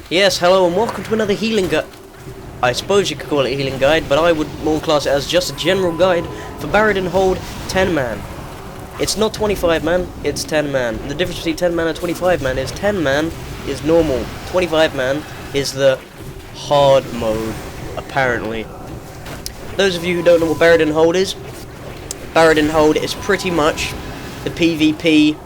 Yes, hello and welcome to another healing guide. I suppose you could call it a healing guide, but I would more class it as just a general guide for Baradin Hold 10 man. It's not 25 man, it's 10 man. The difference between 10 man and 25 man is 10 man is normal, 25 man is the hard mode, apparently. Those of you who don't know what Baradin Hold is pretty much the PvP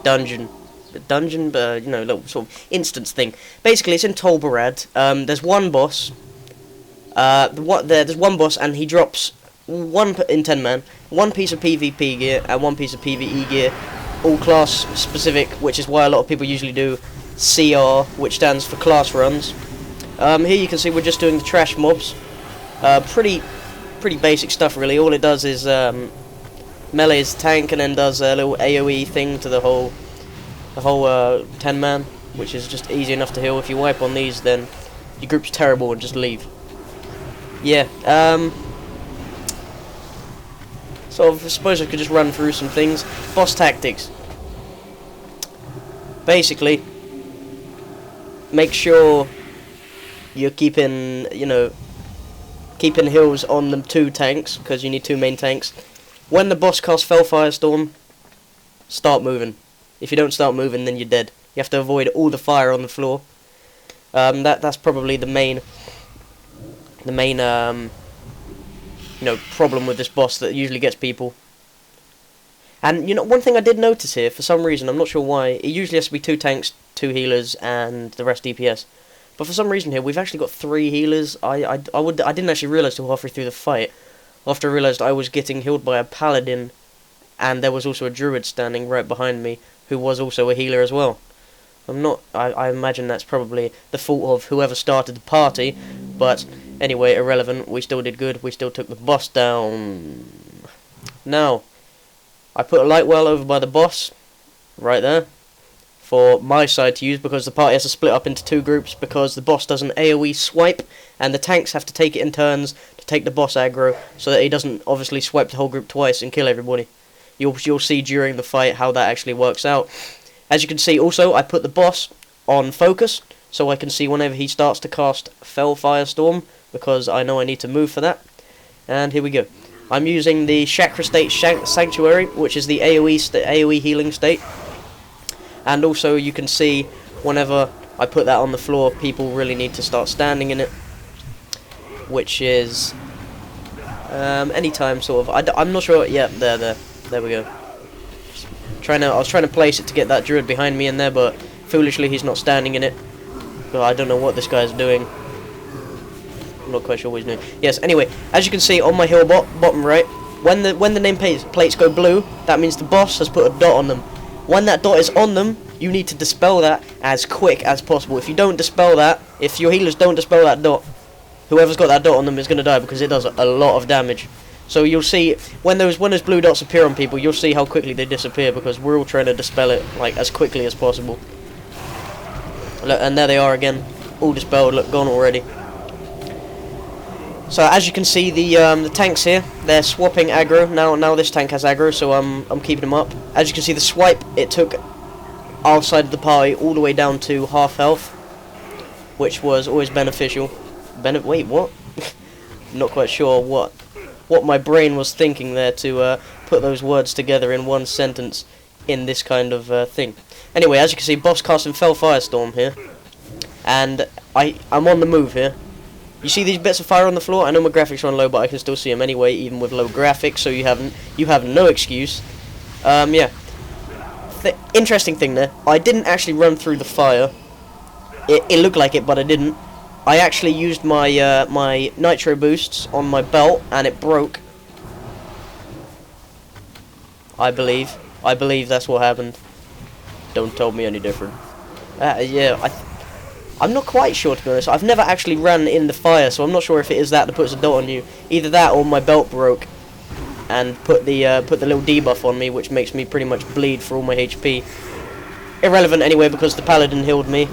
dungeon. You know, little sort of instance thing. Basically, it's in Baradin. There's one boss. There's one boss, and he drops in 10 man, one piece of PvP gear and one piece of PvE gear, all class specific, which is why a lot of people usually do CR, which stands for class runs. Here you can see we're just doing the trash mobs. Pretty basic stuff, really. All it does is melees tank and then does a little AoE thing to the whole 10 man, which is just easy enough to heal. If you wipe on these, then your group's terrible and just leave. Yeah, so I suppose I could just run through some things. Boss tactics. Basically, make sure you're keeping heals on the two tanks, because you need two main tanks. When the boss casts Fell Firestorm, start moving. If you don't start moving, then you're dead. You have to avoid all the fire on the floor. That's probably the main problem with this boss that usually gets people. And one thing I did notice here, for some reason, I'm not sure why, it usually has to be two tanks, two healers, and the rest DPS. But for some reason here, we've actually got three healers. I didn't actually realise till halfway through the fight. After I realised I was getting healed by a paladin, and there was also a druid standing right behind me, who was also a healer as well. I imagine that's probably the fault of whoever started the party, but anyway, irrelevant. We still did good. We still took the boss down. Now, I put a light well over by the boss, right there, for my side to use, because the party has to split up into two groups, because the boss does an AoE swipe, and the tanks have to take it in turns to take the boss aggro, so that he doesn't obviously swipe the whole group twice and kill everybody. You'll see during the fight how that actually works out. As you can see, also, I put the boss on focus, so I can see whenever he starts to cast Fell Firestorm, because I know I need to move for that. And here we go. I'm using the Chakra State Sanctuary, which is the AoE healing state. And also, you can see, whenever I put that on the floor, people really need to start standing in it, which is anytime, sort of. I'm not sure. Yeah, there we go. I was trying to place it to get that druid behind me in there, but foolishly he's not standing in it. But I don't know what this guy's doing. I'm not quite sure what he's doing. Yes, anyway, as you can see on my hill bottom right, when the name plates go blue, that means the boss has put a dot on them. When that dot is on them, you need to dispel that as quick as possible. If you don't dispel that, if your healers don't dispel that dot, whoever's got that dot on them is going to die, because it does a lot of damage. So you'll see, when those blue dots appear on people, you'll see how quickly they disappear, because we're all trying to dispel it, like, as quickly as possible. Look, and there they are again, all dispelled, look, gone already. So as you can see, the tanks here, they're swapping aggro. Now this tank has aggro, so I'm keeping them up. As you can see, the swipe, it took our side of the party all the way down to half health, which was always beneficial. Wait, what? Not quite sure what my brain was thinking there to put those words together in one sentence in this kind of thing. Anyway, as you can see, boss casting Fell Firestorm here, and I'm on the move here. You see these bits of fire on the floor? I know my graphics are on low, but I can still see them anyway, even with low graphics, so you have no excuse. Yeah. Interesting thing there, I didn't actually run through the fire. It looked like it, but I didn't. I actually used my my nitro boosts on my belt, and it broke. I believe that's what happened. Don't tell me any different. Yeah, I'm not quite sure, to be honest. I've never actually ran in the fire, so I'm not sure if it is that puts a dot on you. Either that, or my belt broke and put the little debuff on me, which makes me pretty much bleed for all my HP. Irrelevant anyway, because the paladin healed me.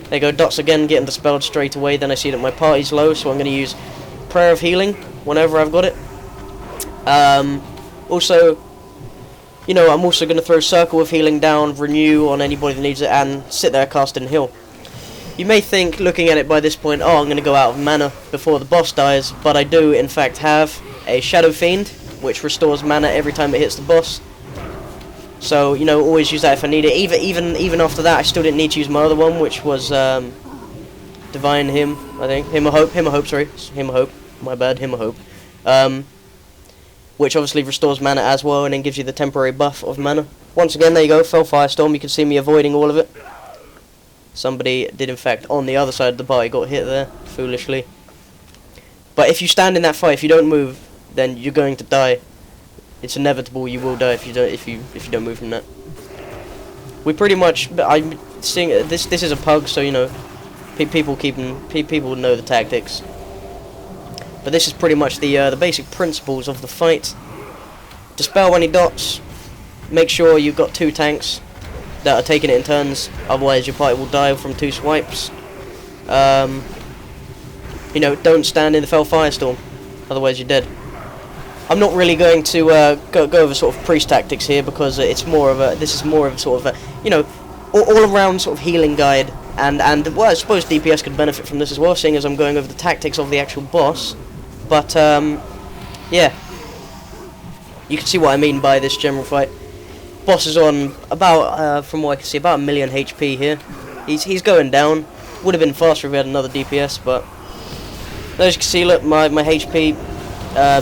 There you go, dots again, getting dispelled straight away. Then I see that my party's low, so I'm going to use Prayer of Healing whenever I've got it. Also, You know, I'm also going to throw Circle of Healing down, Renew on anybody that needs it, and sit there, cast and heal. You may think, looking at it by this point, oh, I'm going to go out of mana before the boss dies, but I do, in fact, have a Shadow Fiend, which restores mana every time it hits the boss. So, you know, always use that if I need it. Even after that, I still didn't need to use my other one, which was Divine Hymn, I think. Hymn of Hope, sorry. Hymn of Hope. My bad, Hymn of Hope. Which obviously restores mana as well, and then gives you the temporary buff of mana. Once again, there you go, Fell Firestorm. You can see me avoiding all of it. Somebody did, in fact, on the other side of the party, got hit there, foolishly. But if you stand in that fight, if you don't move, then you're going to die. It's inevitable. You will die if you don't move from that. We pretty much. I'm seeing this. This is a pug, so you know, people know the tactics. But this is pretty much the basic principles of the fight. Dispel any dots. Make sure you've got 2 tanks that are taking it in turns, otherwise your party will die from 2 swipes. You know, don't stand in the Fell Firestorm, otherwise you're dead. I'm not really going to go over sort of priest tactics here, because it's more of a, this is more of a sort of a, you know, all around sort of healing guide, and well, I suppose DPS could benefit from this as well, seeing as I'm going over the tactics of the actual boss. But yeah, you can see what I mean by this general fight. Boss is on about, from what I can see, about 1 million HP here. He's going down. Would have been faster if we had another DPS, but as you can see, look, my HP,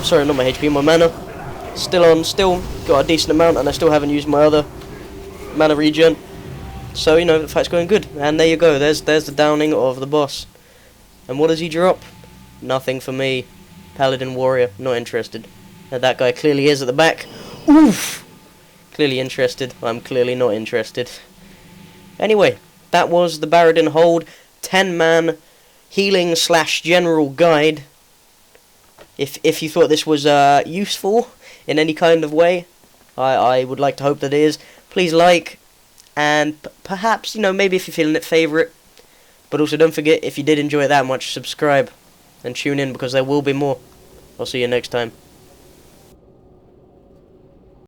sorry, not my HP, my mana, still got a decent amount, and I still haven't used my other mana regen. So, you know, the fight's going good. And there you go, there's the downing of the boss. And what does he drop? Nothing for me. Paladin Warrior, not interested. And that guy clearly is at the back. Oof! Clearly interested. I'm clearly not interested. Anyway, that was the Baradin Hold 10-man healing / general guide. If you thought this was useful in any kind of way, I would like to hope that it is. Please like, and perhaps, you know, maybe if you're feeling it, favourite. But also don't forget, if you did enjoy it that much, subscribe and tune in, because there will be more. I'll see you next time.